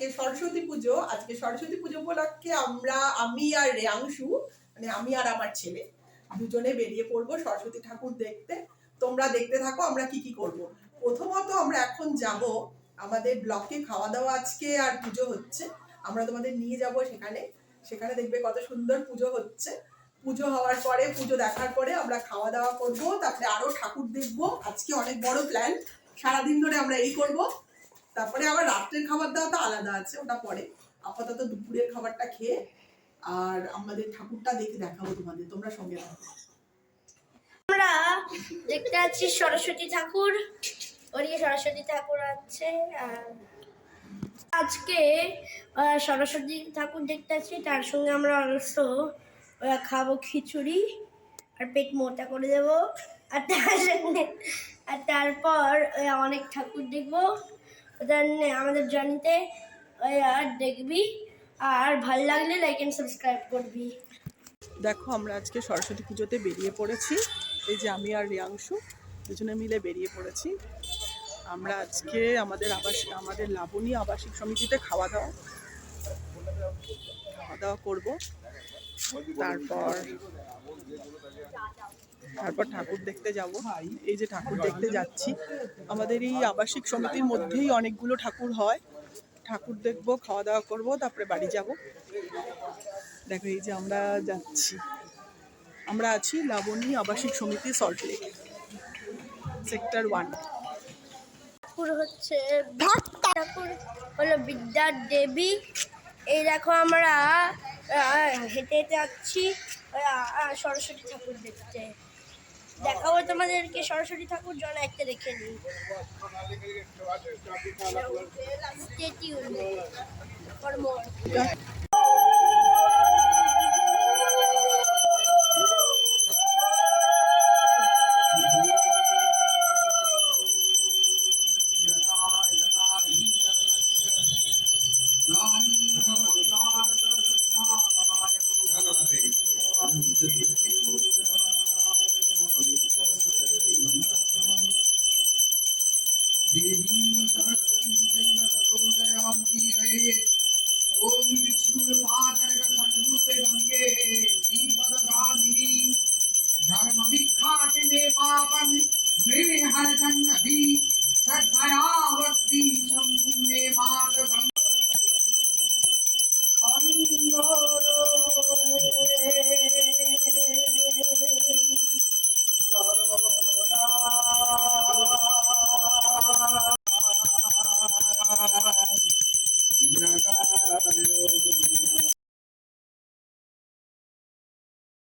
আজকে সরস্বতী পুজো। আজকে সরস্বতী পুজো উপলক্ষে আমি আর রেয়াংশু, মানে আমি আর আমার ছেলে দুজনে বেরিয়ে পড়বো সরস্বতী ঠাকুর দেখতে। তোমরা দেখতে থাকো আমরা কি কি করব। প্রথমত আমরা এখন যাব আমাদের ব্লকে, খাওয়া দাওয়া আজকে আর পুজো হচ্ছে, আমরা তোমাদের নিয়ে যাব সেখানে। সেখানে দেখবে কত সুন্দর পুজো হচ্ছে। পুজো হওয়ার পরে, পুজো দেখার পরে আমরা খাওয়া দাওয়া করব, তারপরে আরো ঠাকুর দেখবো। আজকে অনেক বড় প্ল্যান, সারাদিন ধরে আমরা এই করব। তারপরে আবার রাত্রের খাবার দাওয়াটা আলাদা আছে, ওটা পরে। আপাতত দুপুরের খাবারটা খেয়ে আর আমাদের ঠাকুরটা দেখে দেখাবো তোমাদের, তোমরা সঙ্গে থাকো। আমরা দেখতে পাচ্ছি সরস্বতী ঠাকুর, ওদিকে সরস্বতী ঠাকুর আছে। আজকে সরস্বতী ঠাকুর দেখতে পাচ্ছি, তার সঙ্গে আমরা অলসো খাবো খিচুড়ি আর পেট মোটা করে দেবো। আর তার সঙ্গে আর তারপর অনেক ঠাকুর দেখবো। আমাদের জার্নিতে আর দেখবি, আর ভালো লাগলে লাইক অ্যান্ড সাবস্ক্রাইব করবি। দেখো আমরা আজকে সরস্বতী পুজোতে বেরিয়ে পড়েছি। এই যে আমি আর রিয়াংশু দুজনে মিলে বেরিয়ে পড়েছি। আমরা আজকে আমাদের লাবণী আবাসিক সমিতিতে খাওয়া দাওয়া করব। তারপর ঠাকুর দেখতে যাব। এই যে ঠাকুর দেখতে যাচ্ছি, আমাদের এই আবাসিক সমিতির মধ্যেই অনেকগুলো ঠাকুর হয়। ঠাকুর দেখবো, খাওয়া দাওয়া করব, তারপরে বাড়ি যাব। দেখো এই যে আমরা যাচ্ছি, আমরা আছি লাবণী আবাসিক সমিতি সল্টলেক, সেক্টর 1। ঠাকুর হচ্ছে ঠাকুর হলো বিদ্যার দেবী। এই দেখো আমরা হেঁটে হেঁটে যাচ্ছি সরস্বতী ঠাকুর দেখতে। দেখাবো তোমাদেরকে সরস্বতী ঠাকুর, জন একটা দেখে নিই। Stay tuned for more. देवी सरस्वती जैव ततो जयां कीरये ओम विष्णु